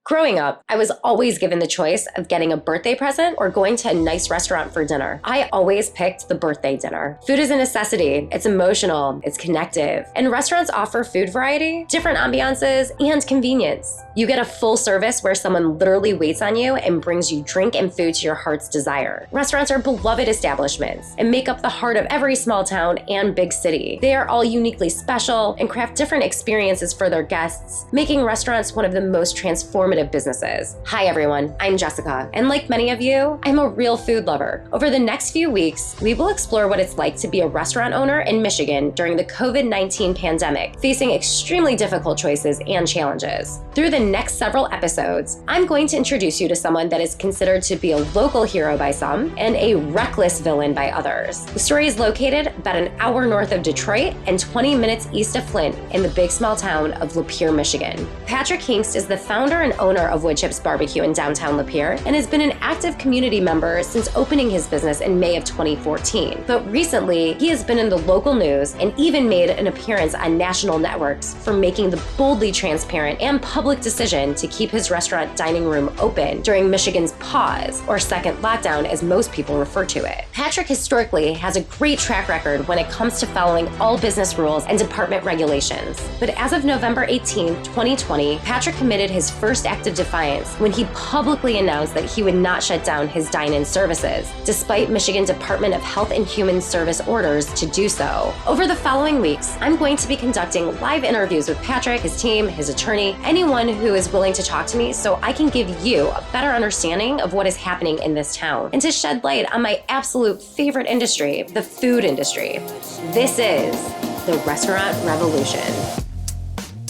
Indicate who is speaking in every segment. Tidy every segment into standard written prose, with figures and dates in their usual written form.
Speaker 1: Growing up, I was always given the choice of getting a birthday present or going to a nice restaurant for dinner. I always picked the birthday dinner. Food is a necessity, it's emotional, it's connective, and restaurants offer food variety, different ambiances, and convenience. You get a full service where someone literally waits on you and brings you drink and food to your heart's desire. Restaurants are beloved establishments and make up the heart of every small town and big city. They are all uniquely special and craft different experiences for their guests, making restaurants one of the most transformative businesses. Hi everyone, I'm Jessica, and like many of you, I'm a real food lover. Over the next few weeks, we will explore what it's like to be a restaurant owner in Michigan during the COVID-19 pandemic, facing extremely difficult choices and challenges. Through the next several episodes, I'm going to introduce you to someone that is considered to be a local hero by some and a reckless villain by others. The story is located about an hour north of Detroit and 20 minutes east of Flint in the big small town of Lapeer, Michigan. Patrick Hingst is the founder and owner of Woodchips BBQ in downtown Lapeer and has been an active community member since opening his business in May of 2014. But recently, he has been in the local news and even made an appearance on national networks for making the boldly transparent and public decision to keep his restaurant dining room open during Michigan's pause, or second lockdown as most people refer to it. Patrick historically has a great track record when it comes to following all business rules and department regulations. But as of November 18, 2020, Patrick committed his first act of defiance when he publicly announced that he would not shut down his dine-in services, despite Michigan Department of Health and Human Service orders to do so. Over the following weeks, I'm going to be conducting live interviews with Patrick, his team, his attorney, anyone who is willing to talk to me so I can give you a better understanding of what is happening in this town and to shed light on my absolute favorite industry, the food industry. This is the Restaurant Revolution.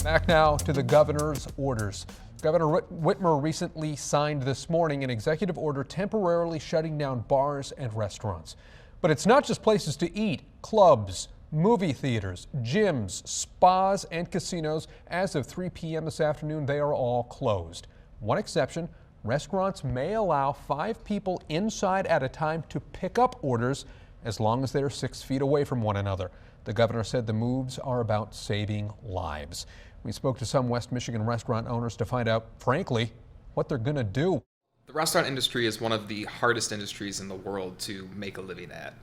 Speaker 2: Back now to the governor's orders. Governor Whitmer recently signed this morning an executive order temporarily shutting down bars and restaurants. But it's not just places to eat. Clubs, movie theaters, gyms, spas, and casinos. As of 3 p.m. this afternoon, they are all closed. One exception, restaurants may allow 5 people inside at a time to pick up orders as long as they're 6 feet away from one another. The governor said the moves are about saving lives. We spoke to some West Michigan restaurant owners to find out, frankly, what they're going to do.
Speaker 3: The restaurant industry is one of the hardest industries in the world to make a living at.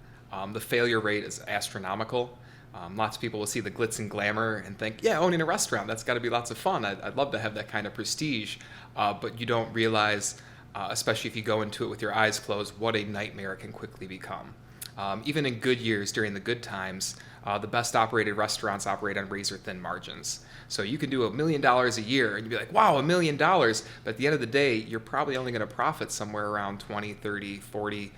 Speaker 3: The failure rate is astronomical. Lots of people will see the glitz and glamour and think, yeah, owning a restaurant, that's got to be lots of fun. I'd love to have that kind of prestige. But you don't realize, especially if you go into it with your eyes closed, what a nightmare it can quickly become. Even in good years, during the good times, the best operated restaurants operate on razor-thin margins. So you can do $1 million a year and you'd be like, wow, $1 million. But at the end of the day, you're probably only going to profit somewhere around 20, 30, 40,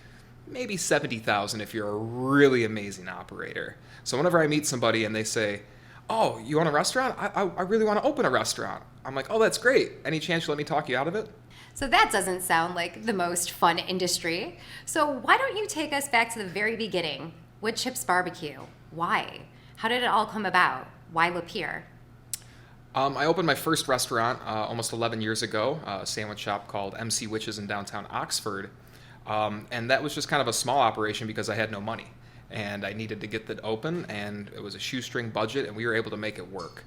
Speaker 3: maybe 70,000 if you're a really amazing operator. So whenever I meet somebody and they say, oh, you own a restaurant? I really want to open a restaurant. I'm like, oh, that's great. Any chance you let me talk you out of it?
Speaker 4: So that doesn't sound like the most fun industry. So why don't you take us back to the very beginning? Woodchips BBQ. Why? How did it all come about? Why Lapeer?
Speaker 3: I opened my first restaurant almost 11 years ago, a sandwich shop called MC Witches in downtown Oxford. And that was just kind of a small operation because I had no money. And I needed to get that open, and it was a shoestring budget, and we were able to make it work.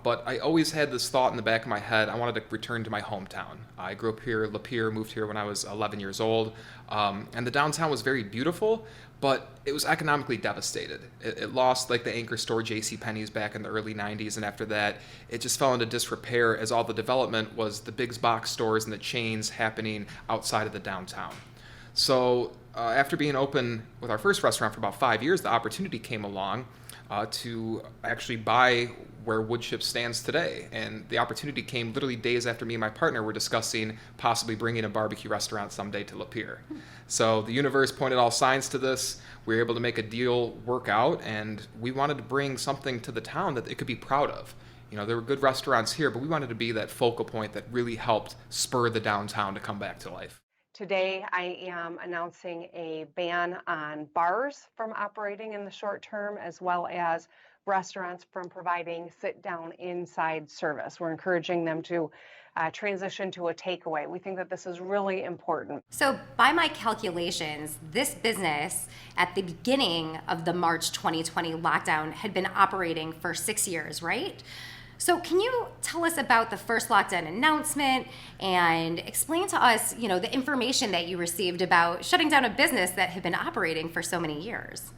Speaker 3: But I always had this thought in the back of my head, I wanted to return to my hometown. I grew up here, Lapeer, moved here when I was 11 years old, and the downtown was very beautiful, but it was economically devastated. It lost like the anchor store JCPenney's back in the early 90s, and after that, it just fell into disrepair as all the development was the big box stores and the chains happening outside of the downtown. So after being open with our first restaurant for about 5 years, the opportunity came along to actually buy where Woodchips stands today. And the opportunity came literally days after me and my partner were discussing possibly bringing a barbecue restaurant someday to Lapeer. So the universe pointed all signs to this. We were able to make a deal work out, and we wanted to bring something to the town that it could be proud of. You know, there were good restaurants here, but we wanted to be that focal point that really helped spur the downtown to come back to life.
Speaker 5: Today, I am announcing a ban on bars from operating in the short term, as well as restaurants from providing sit-down inside service. We're encouraging them to transition to a takeaway. We think that this is really important.
Speaker 4: So by my calculations, this business at the beginning of the March 2020 lockdown had been operating for 6 years, right? So can you tell us about the first lockdown announcement and explain to us, the information that you received about shutting down a business that had been operating for so many years?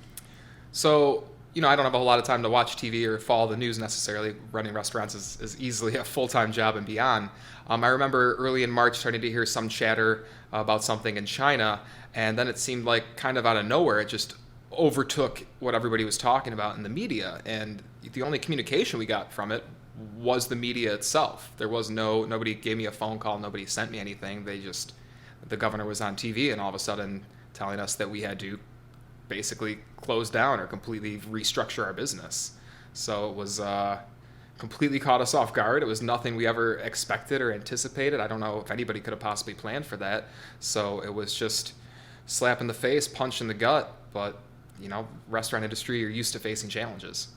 Speaker 3: So, I don't have a whole lot of time to watch TV or follow the news necessarily. Running restaurants is easily a full-time job and beyond. I remember early in March starting to hear some chatter about something in China, and then it seemed like kind of out of nowhere, it just overtook what everybody was talking about in the media. And the only communication we got from it was the media itself. There was nobody gave me a phone call, nobody sent me anything. The governor was on TV and all of a sudden telling us that we had to basically close down or completely restructure our business. So it was completely caught us off guard. It was nothing we ever expected or anticipated. I don't know if anybody could have possibly planned for that. So it was just slap in the face, punch in the gut. But, restaurant industry, you're used to facing challenges.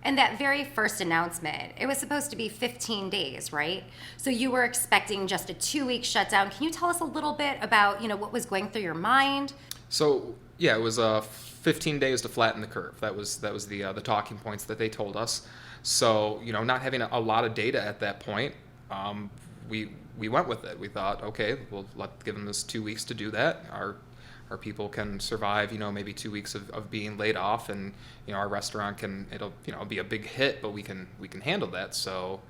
Speaker 4: And that very first announcement, it was supposed to be 15 days, right? So you were expecting just a 2-week shutdown. Can you tell us a little bit about, what was going through your mind?
Speaker 3: So yeah, it was 15 days to flatten the curve. That was the talking points that they told us. So not having a lot of data at that point, we went with it. We thought, okay, we'll give them this 2 weeks to do that. Our people can survive, maybe 2 weeks of being laid off, and our restaurant it'll be a big hit, but we can handle that. So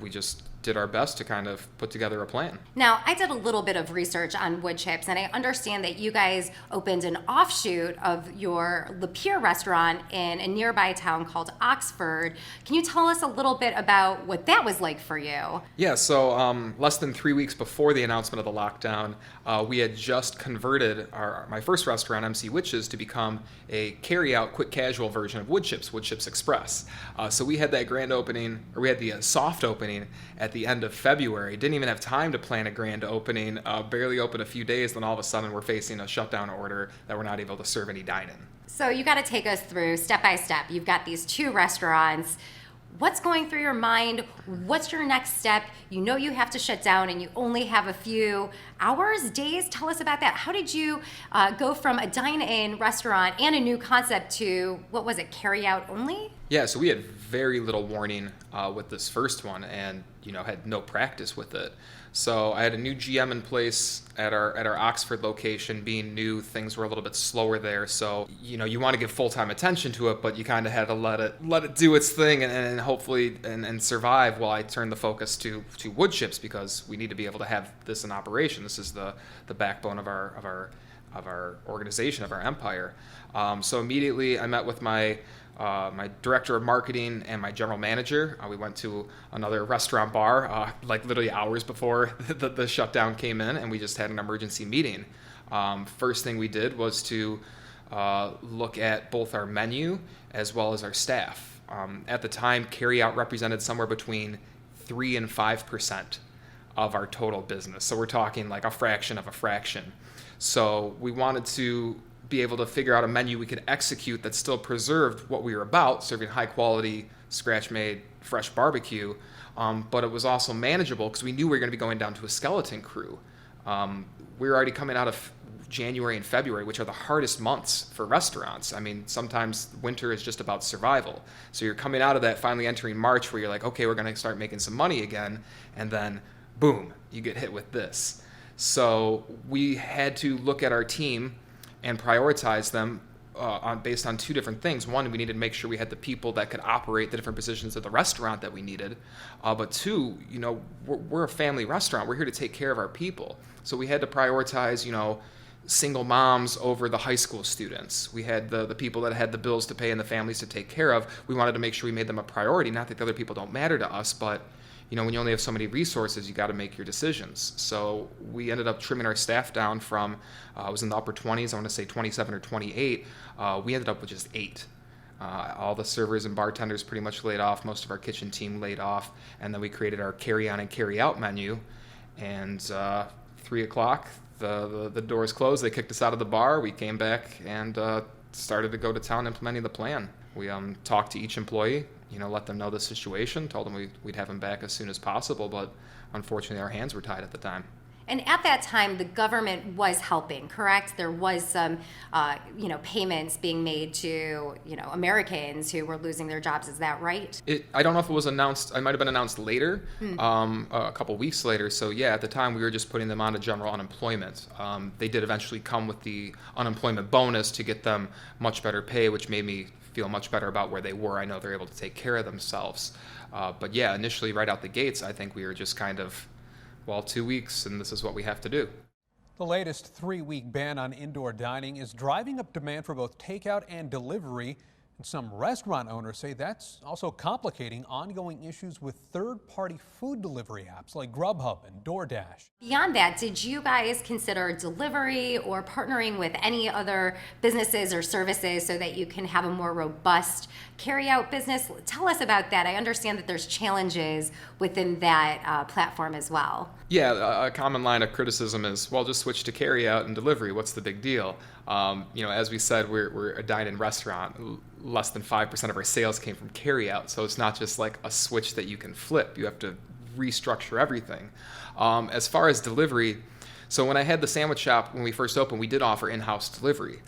Speaker 3: we just did our best to kind of put together a plan.
Speaker 4: Now, I did a little bit of research on wood chips, and I understand that you guys opened an offshoot of your Lapeer restaurant in a nearby town called Oxford. Can you tell us a little bit about what that was like for you?
Speaker 3: Yeah, so less than 3 weeks before the announcement of the lockdown, we had just converted my first restaurant, MC Witches, to become a carry-out, quick casual version of Wood Chips Express. So we had that grand opening, or we had the soft opening at the end of February. Didn't even have time to plan a grand opening, barely open a few days, then all of a sudden we're facing a shutdown order that we're not able to serve any dine-in.
Speaker 4: So you got to take us through step by step. You've got these 2 restaurants. What's going through your mind? What's your next step? You have to shut down and you only have a few hours, days. Tell us about that. How did you go from a dine-in restaurant and a new concept to, what was it, carry out only?
Speaker 3: Yeah, so we had very little warning with this first one, and had no practice with it. So I had a new GM in place at our Oxford location. Being new, things were a little bit slower there. So you want to give full-time attention to it, but you kind of had to let it do its thing and hopefully and survive while I turned the focus to wood chips, because we need to be able to have this in operation. This is the backbone of our organization, of our empire. So immediately I met with my director of marketing and my general manager. We went to another restaurant bar, literally hours before the shutdown came in, and we just had an emergency meeting. First thing we did was to look at both our menu as well as our staff. At the time, carryout represented somewhere between 3 and 5% of our total business. So we're talking like a fraction of a fraction. So we wanted to be able to figure out a menu we could execute that still preserved what we were about, serving high quality, scratch-made, fresh barbecue, but it was also manageable because we knew we were going to be going down to a skeleton crew. We were already coming out of January and February, which are the hardest months for restaurants. I mean, sometimes winter is just about survival. So you're coming out of that, finally entering March, where you're like, okay, we're going to start making some money again, and then boom, you get hit with this. So we had to look at our team and prioritize them based on 2 different things. One, we needed to make sure we had the people that could operate the different positions of the restaurant that we needed. But 2, we're a family restaurant. We're here to take care of our people. So we had to prioritize, single moms over the high school students. We had the people that had the bills to pay and the families to take care of. We wanted to make sure we made them a priority. Not that the other people don't matter to us, but when you only have so many resources, you got to make your decisions. So we ended up trimming our staff down from, I was in the upper 20s, I want to say 27 or 28. We ended up with just 8. All the servers and bartenders pretty much laid off, most of our kitchen team laid off, and then we created our carry-on and carry-out menu. And 3 o'clock, the doors closed, they kicked us out of the bar, we came back and started to go to town implementing the plan. We talked to each employee, let them know the situation, told them we'd have them back as soon as possible, but unfortunately our hands were tied at the time.
Speaker 4: And at that time, the government was helping, correct? There was some, payments being made to, Americans who were losing their jobs. Is that right?
Speaker 3: I don't know if it was announced. It might have been announced later, a couple weeks later. So yeah, at the time we were just putting them on a general unemployment. They did eventually come with the unemployment bonus to get them much better pay, which made me feel much better about where they were. I know they're able to take care of themselves. But yeah, initially right out the gates, I think we were just kind of, 2 weeks, and this is what we have to do.
Speaker 2: The latest 3-week ban on indoor dining is driving up demand for both takeout and delivery. And some restaurant owners say that's also complicating ongoing issues with third-party food delivery apps like GrubHub and DoorDash.
Speaker 4: Beyond that, did you guys consider delivery or partnering with any other businesses or services so that you can have a more robust carry-out business? Tell us about that. I understand that there's challenges within that platform as well.
Speaker 3: Yeah, a common line of criticism is, just switch to carry-out and delivery. What's the big deal? As we said, we're a dine-in restaurant. Less than 5% of our sales came from carry-out, so it's not just like a switch that you can flip. You have to restructure everything. As far as delivery, so when I had the sandwich shop, when we first opened, we did offer in-house delivery.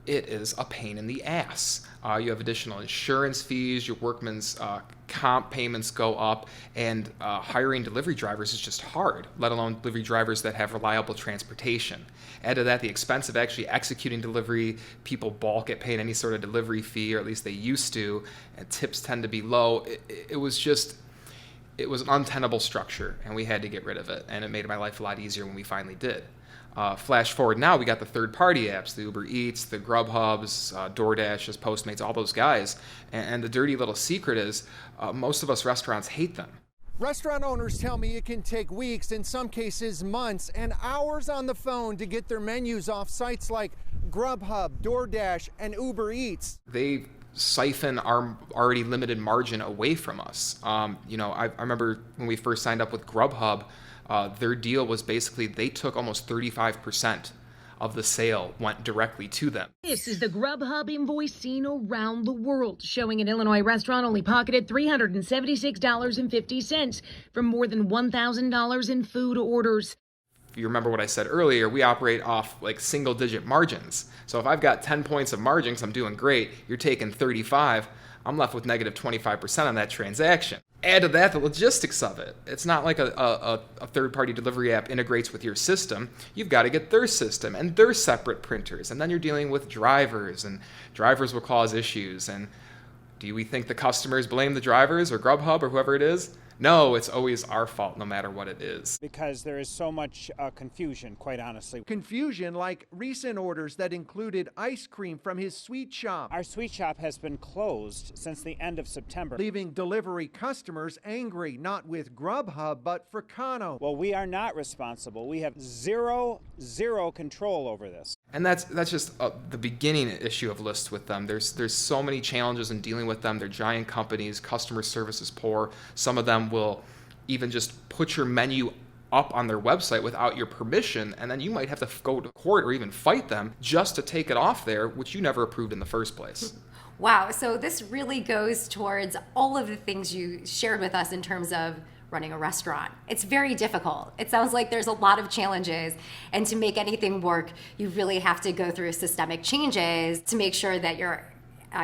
Speaker 3: It is a pain in the ass. You have additional insurance fees, your workman's comp payments go up, and hiring delivery drivers is just hard, let alone delivery drivers that have reliable transportation. Add to that the expense of actually executing delivery. People balk at paying any sort of delivery fee, or at least they used to, and tips tend to be low. It was an untenable structure, and we had to get rid of it, and it made my life a lot easier when we finally did. Flash forward now, we got the third-party apps, the Uber Eats, the GrubHubs, DoorDashes, Postmates, all those guys. And the dirty little secret is most of us restaurants hate them.
Speaker 6: Restaurant owners tell me it can take weeks, in some cases months, and hours on the phone to get their menus off sites like GrubHub, DoorDash, and Uber Eats.
Speaker 3: They siphon our already limited margin away from us. I remember when we first signed up with GrubHub, their deal was basically they took almost 35% of the sale went directly to them.
Speaker 7: This is the GrubHub invoice seen around the world, showing an Illinois restaurant only pocketed $376.50 from more than $1,000 in food orders.
Speaker 3: If you remember what I said earlier, we operate off like single-digit margins. So if I've got 10 points of margins, I'm doing great. You're taking 35. I'm left with negative 25% on that transaction. Add to that the logistics of it. It's not like a third-party delivery app integrates with your system. You've got to get their system and their separate printers. And then you're dealing with drivers, and drivers will cause issues. And do we think the customers blame the drivers or GrubHub or whoever it is? No, it's always our fault, no matter what it is.
Speaker 8: Because there is so much confusion, quite honestly.
Speaker 6: Confusion like recent orders that included ice cream from his sweet shop.
Speaker 8: Our sweet shop has been closed since the end of September.
Speaker 6: Leaving delivery customers angry, not with GrubHub, but Fricano.
Speaker 8: Well, we are not responsible. We have zero control over this.
Speaker 3: And that's just the beginning issue of lists with them. There's so many challenges in dealing with them. They're giant companies. Customer service is poor. Some of them will even just put your menu up on their website without your permission, and then you might have to go to court or even fight them just to take it off there, which you never approved in the first place.
Speaker 4: Wow, so this really goes towards all of the things you shared with us in terms of running a restaurant. It's very difficult. It sounds like there's a lot of challenges, and to make anything work, you really have to go through systemic changes to make sure that your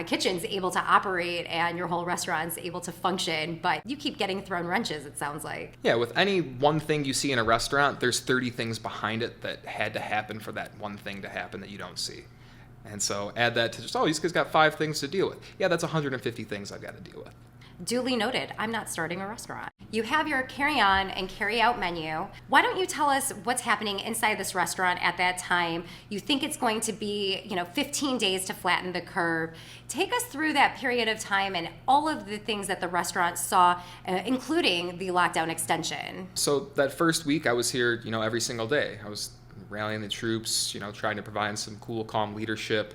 Speaker 4: kitchen's able to operate and your whole restaurant's able to function, but you keep getting thrown wrenches, it sounds like.
Speaker 3: Yeah, with any one thing you see in a restaurant, there's 30 things behind it that had to happen for that one thing to happen that you don't see. And so add that to just, these guys got 5 things to deal with. Yeah, that's 150 things I've got to deal with.
Speaker 4: Duly noted. I'm not starting a restaurant. You have your carry-on and carry-out menu. Why don't you tell us what's happening inside this restaurant at that time? You think it's going to be, 15 days to flatten the curve. Take us through that period of time and all of the things that the restaurant saw, including the lockdown extension.
Speaker 3: So that first week I was here, every single day. I was rallying the troops, trying to provide some cool, calm leadership.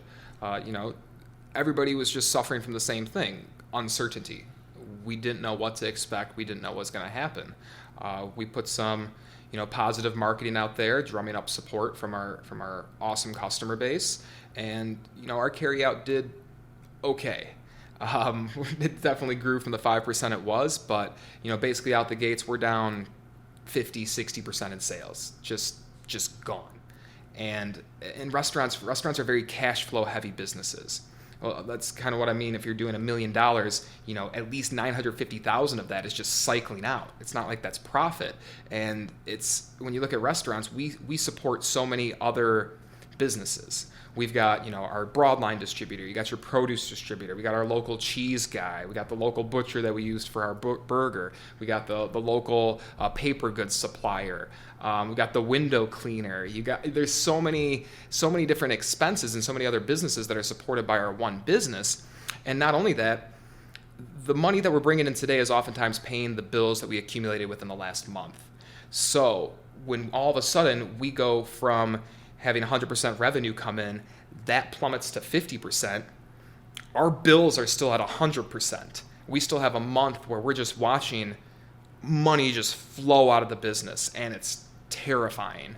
Speaker 3: Everybody was just suffering from the same thing, uncertainty. We didn't know what to expect. We didn't know what was going to happen. We put some, positive marketing out there, drumming up support from our awesome customer base, and our carryout did okay. It definitely grew from the 5% it was, but basically out the gates we're down 50-60% in sales, just gone. And in restaurants are very cash flow heavy businesses. Well, that's kind of what I mean. If you're doing $1 million, at least 950,000 of that is just cycling out. It's not like that's profit. And it's, when you look at restaurants, we support so many other businesses. We've got, our broadline distributor. You got your produce distributor. We got our local cheese guy. We got the local butcher that we used for our burger. We got the local paper goods supplier. We got the window cleaner. There's so many different expenses and so many other businesses that are supported by our one business. And not only that, the money that we're bringing in today is oftentimes paying the bills that we accumulated within the last month. So when all of a sudden we go from having 100% revenue come in, that plummets to 50%, our bills are still at 100%. We still have a month where we're just watching money just flow out of the business, and it's terrifying.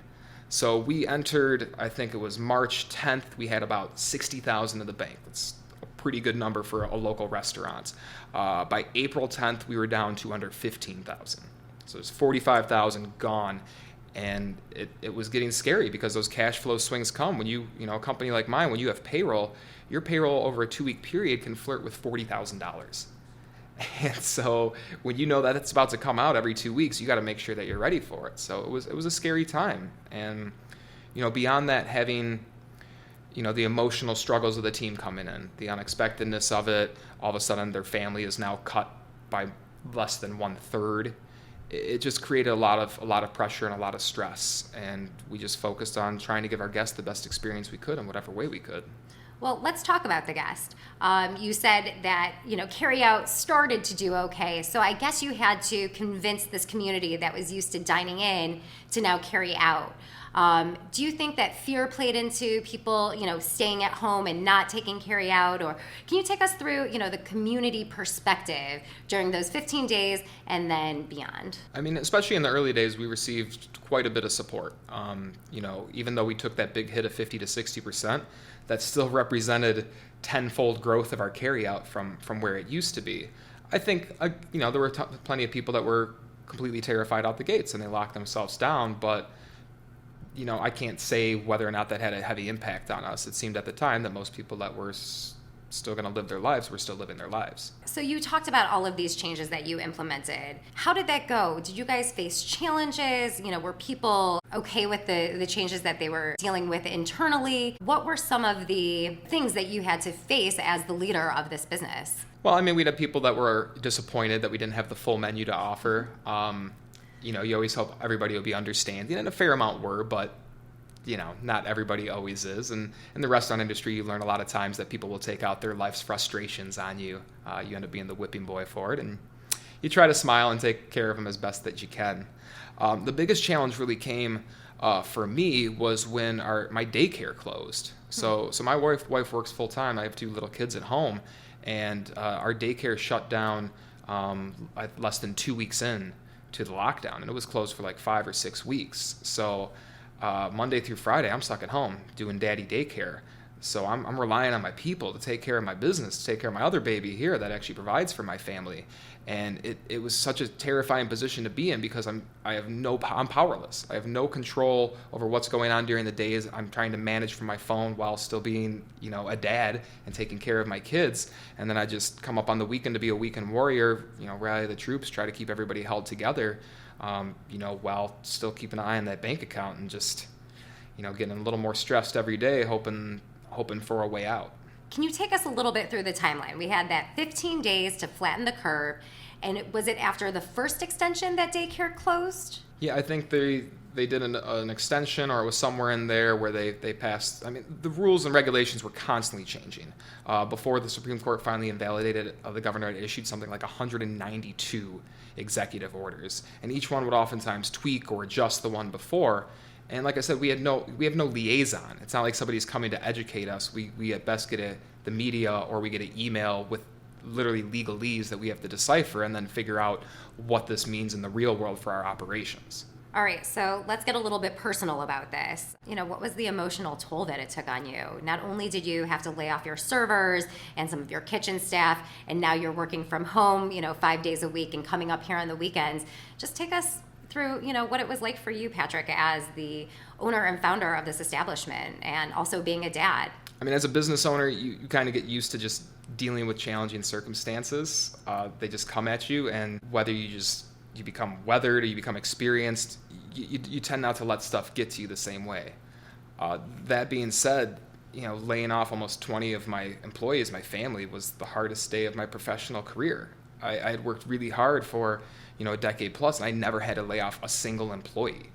Speaker 3: So we entered, I think it was March 10th, we had about 60,000 in the bank. That's a pretty good number for a local restaurant. By April 10th, we were down to under 15,000. So there's 45,000 gone. And it was getting scary because those cash flow swings come when a company like mine, when you have payroll, your payroll over a 2-week period can flirt with $40,000. And so when you know that it's about to come out every 2 weeks, you got to make sure that you're ready for it. So it was a scary time. And, beyond that, having, the emotional struggles of the team coming in, the unexpectedness of it, all of a sudden their family is now cut by less than 1/3. It just created a lot of pressure and a lot of stress, and we just focused on trying to give our guests the best experience we could in whatever way we could.
Speaker 4: Well, let's talk about the guest. You said that, carry out started to do okay. So I guess you had to convince this community that was used to dining in to now carry out. Do you think that fear played into people, staying at home and not taking carry out? Or can you take us through, the community perspective during those 15 days and then beyond?
Speaker 3: I mean, especially in the early days, we received quite a bit of support. Even though we took that big hit of 50 to 60%, that still represented tenfold growth of our carryout from where it used to be. I think, there were plenty of people that were completely terrified out the gates and they locked themselves down, but I can't say whether or not that had a heavy impact on us. It seemed at the time that most people that were still going to live their lives were still living their lives.
Speaker 4: So you talked about all of these changes that you implemented. How did that go? Did you guys face challenges? Were people okay with the changes that they were dealing with internally? What were some of the things that you had to face as the leader of this business?
Speaker 3: Well, I mean, we'd have people that were disappointed that we didn't have the full menu to offer. You always hope everybody will be understanding, and a fair amount were, but, not everybody always is. And in the restaurant industry, you learn a lot of times that people will take out their life's frustrations on you. You end up being the whipping boy for it, and you try to smile and take care of them as best that you can. The biggest challenge really came for me was when my daycare closed. So my wife works full time. I have 2 little kids at home, and our daycare shut down less than 2 weeks in to the lockdown, and it was closed for like 5 or 6 weeks. So Monday through Friday, I'm stuck at home doing daddy daycare. So I'm relying on my people to take care of my business, to take care of my other baby here that actually provides for my family. And it was such a terrifying position to be in because I'm powerless. I have no control over what's going on during the days. I'm trying to manage from my phone while still being, a dad and taking care of my kids. And then I just come up on the weekend to be a weekend warrior, rally the troops, try to keep everybody held together, while still keeping an eye on that bank account and just, getting a little more stressed every day, hoping for a way out.
Speaker 4: Can you take us a little bit through the timeline? We had that 15 days to flatten the curve, and was it after the first extension that daycare closed?
Speaker 3: Yeah, I think they did an extension, or it was somewhere in there where they passed. I mean, the rules and regulations were constantly changing. Before the Supreme Court finally invalidated it, the governor had issued something like 192 executive orders, and each one would oftentimes tweak or adjust the one before. And like I said, we have no liaison. It's not like somebody's coming to educate us. We at best get the media, or we get an email with literally legalese that we have to decipher and then figure out what this means in the real world for our operations.
Speaker 4: All right, so let's get a little bit personal about this. What was the emotional toll that it took on you? Not only did you have to lay off your servers and some of your kitchen staff, and now you're working from home, 5 days a week and coming up here on the weekends. Just take us through, what it was like for you, Patrick, as the owner and founder of this establishment, and also being a dad.
Speaker 3: I mean, as a business owner, you kind of get used to just dealing with challenging circumstances. They just come at you, and whether you become weathered or you become experienced, you tend not to let stuff get to you the same way. That being said, laying off almost 20 of my employees, my family, was the hardest day of my professional career. I had worked really hard for, a decade plus, and I never had to lay off a single employee.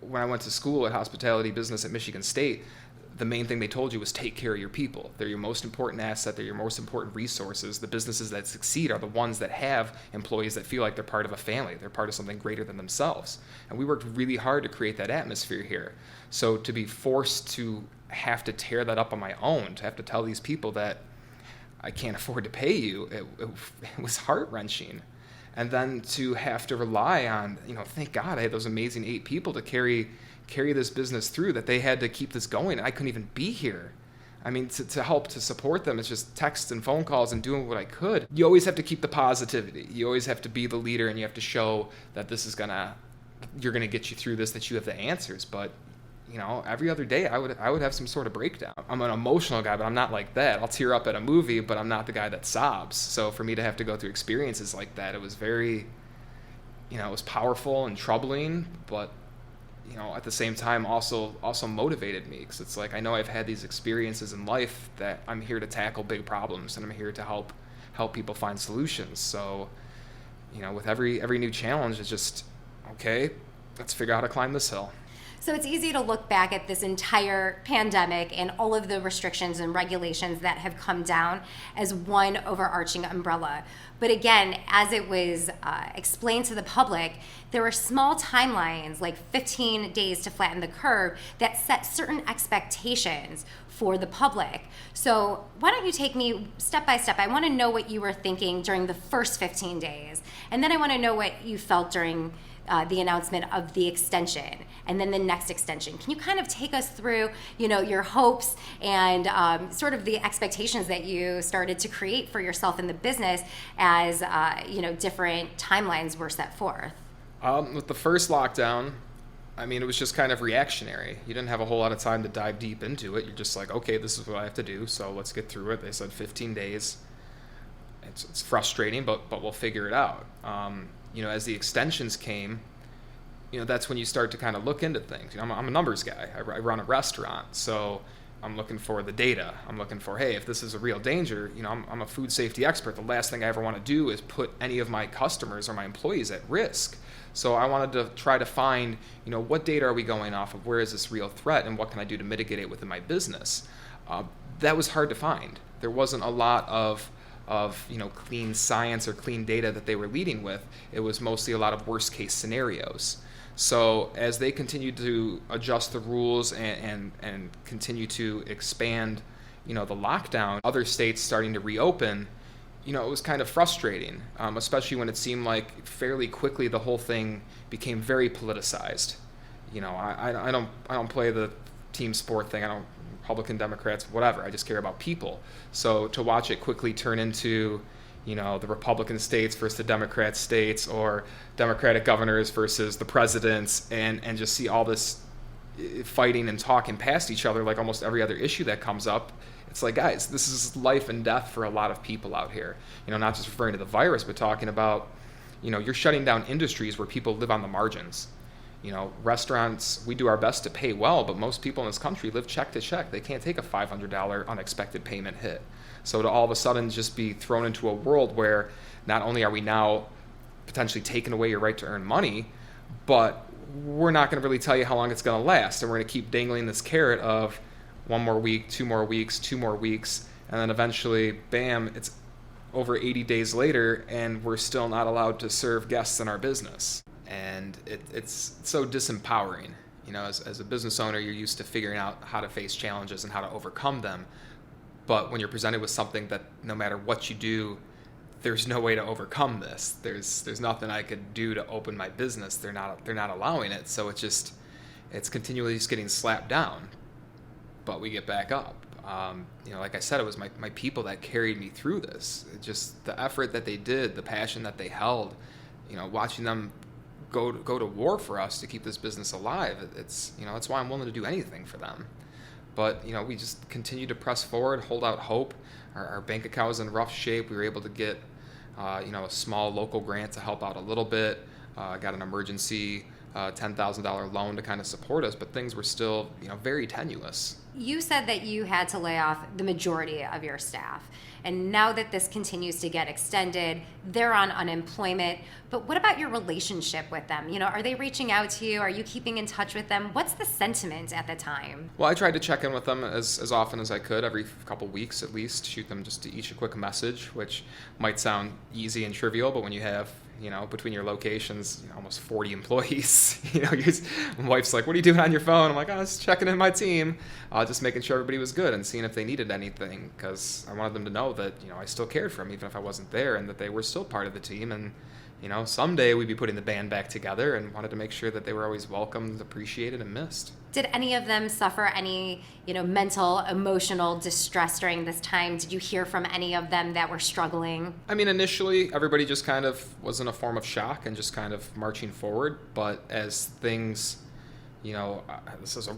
Speaker 3: When I went to school at hospitality business at Michigan State, the main thing they told you was take care of your people. They're your most important asset. They're your most important resources. The businesses that succeed are the ones that have employees that feel like they're part of a family. They're part of something greater than themselves. And we worked really hard to create that atmosphere here. So to be forced to have to tear that up on my own, to have to tell these people that I can't afford to pay you, it was heart-wrenching. And then to have to rely on, thank God I had those amazing 8 people to carry this business through, that they had to keep this going. I couldn't even be here. I mean, to help to support them, it's just texts and phone calls and doing what I could. You always have to keep the positivity. You always have to be the leader, and you have to show that this is you're gonna get you through this, that you have the answers. But every other day I would have some sort of breakdown. I'm an emotional guy, but I'm not like that. I'll tear up at a movie, but I'm not the guy that sobs. So for me to have to go through experiences like that, it was very, it was powerful and troubling, but at the same time also motivated me, because it's like I know I've had these experiences in life that I'm here to tackle big problems, and I'm here to help people find solutions. So, with every new challenge, it's just, okay, let's figure out how to climb this hill.
Speaker 4: So it's easy to look back at this entire pandemic and all of the restrictions and regulations that have come down as one overarching umbrella. But again, as it was explained to the public, there were small timelines, like 15 days to flatten the curve, that set certain expectations for the public. So why don't you take me step by step? I want to know what you were thinking during the first 15 days. And then I want to know what you felt during the announcement of the extension, and then the next extension. Can you kind of take us through, your hopes and sort of the expectations that you started to create for yourself in the business as, different timelines were set forth?
Speaker 3: With the first lockdown, I mean, it was just kind of reactionary. You didn't have a whole lot of time to dive deep into it. You're just like, okay, this is what I have to do, so let's get through it. They said 15 days. It's frustrating, but we'll figure it out. As the extensions came, that's when you start to kind of look into things. I'm a numbers guy. I run a restaurant, so I'm looking for the data. I'm looking for, hey, if this is a real danger, I'm a food safety expert. The last thing I ever want to do is put any of my customers or my employees at risk. So I wanted to try to find, what data are we going off of? Where is this real threat, and what can I do to mitigate it within my business? That was hard to find. There wasn't a lot of clean science or clean data that they were leading with. It was mostly a lot of worst case scenarios. So as they continued to adjust the rules and continue to expand, the lockdown, other states starting to reopen, it was kind of frustrating, especially when it seemed like fairly quickly the whole thing became very politicized. I don't play the team sport thing. I don't Republican, Democrats, whatever. I just care about people. So to watch it quickly turn into, the Republican states versus the Democrat states, or Democratic governors versus the presidents, and just see all this fighting and talking past each other like almost every other issue that comes up. It's like, guys, this is life and death for a lot of people out here. Not just referring to the virus, but talking about, you're shutting down industries where people live on the margins. Restaurants, we do our best to pay well, but most people in this country live check to check. They can't take a $500 unexpected payment hit. So to all of a sudden just be thrown into a world where not only are we now potentially taking away your right to earn money, but we're not going to really tell you how long it's going to last. And we're going to keep dangling this carrot of 1 more week, 2 more weeks, 2 more weeks, and then eventually, bam, it's over 80 days later, and we're still not allowed to serve guests in our business. And it's so disempowering. As a business owner, you're used to figuring out how to face challenges and how to overcome them. But when you're presented with something that no matter what you do, there's no way to overcome this. There's nothing I could do to open my business. They're not allowing it. So it's continually just getting slapped down. But we get back up. Like I said, it was my people that carried me through this. Just the effort that they did, the passion that they held, watching them go to war for us to keep this business alive. It's, that's why I'm willing to do anything for them. But, we just continue to press forward, hold out hope. Our bank account was in rough shape. We were able to get, a small local grant to help out a little bit. Got an emergency $10,000 loan to kind of support us, but things were still, very tenuous.
Speaker 4: You said that you had to lay off the majority of your staff. And now that this continues to get extended, they're on unemployment. But what about your relationship with them? Are they reaching out to you? Are you keeping in touch with them? What's the sentiment at the time?
Speaker 3: Well, I tried to check in with them as often as I could, every couple weeks at least, shoot them just each a quick message, which might sound easy and trivial, but when you have, between your locations, almost 40 employees, my wife's like, what are you doing on your phone? I'm like, I was checking in my team, just making sure everybody was good and seeing if they needed anything, because I wanted them to know that, I still cared for them even if I wasn't there, and that they were still part of the team, and someday we'd be putting the band back together, and wanted to make sure that they were always welcomed, appreciated, and missed.
Speaker 4: Did any of them suffer any, mental, emotional distress during this time? Did you hear from any of them that were struggling?
Speaker 3: I mean, initially, everybody just kind of was in a form of shock and just kind of marching forward. But as things, this is a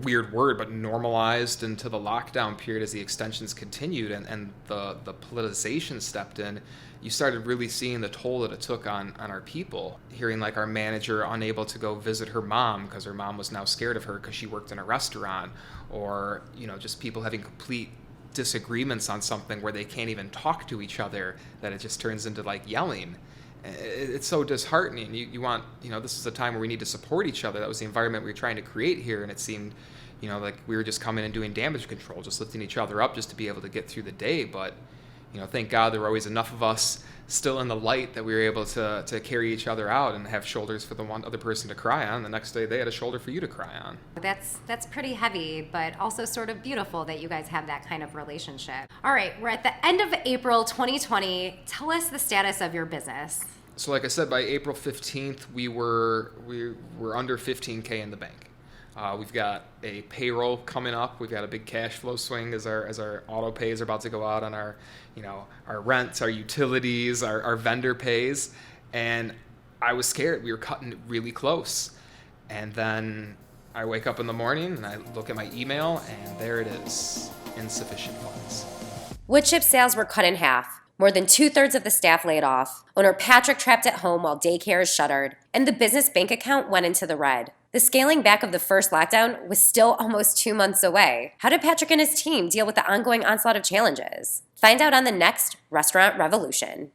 Speaker 3: weird word, but normalized into the lockdown period as the extensions continued and the politicization stepped in, you started really seeing the toll that it took on our people. Hearing like our manager unable to go visit her mom because her mom was now scared of her because she worked in a restaurant, or, just people having complete disagreements on something where they can't even talk to each other, that it just turns into like yelling. It's so disheartening. You want, this is a time where we need to support each other. That was the environment we were trying to create here, and it seemed, like we were just coming and doing damage control, just lifting each other up just to be able to get through the day. But, thank God there were always enough of us still in the light that we were able to carry each other out and have shoulders for the one other person to cry on. The next day they had a shoulder for you to cry on.
Speaker 4: That's pretty heavy, but also sort of beautiful that you guys have that kind of relationship. All right, we're at the end of April 2020. Tell us the status of your business.
Speaker 3: So like I said, by April 15th, we were under 15K in the bank. We've got a payroll coming up. We've got a big cash flow swing as our auto pays are about to go out on our rents, our utilities, our vendor pays. And I was scared. We were cutting it really close. And then I wake up in the morning and I look at my email, and there it is, insufficient funds.
Speaker 1: Woodchip sales were cut in half. More than 2/3 of the staff laid off. Owner Patrick trapped at home while daycare is shuttered. And the business bank account went into the red. The scaling back of the first lockdown was still almost 2 months away. How did Patrick and his team deal with the ongoing onslaught of challenges? Find out on the next Restaurant Revolution.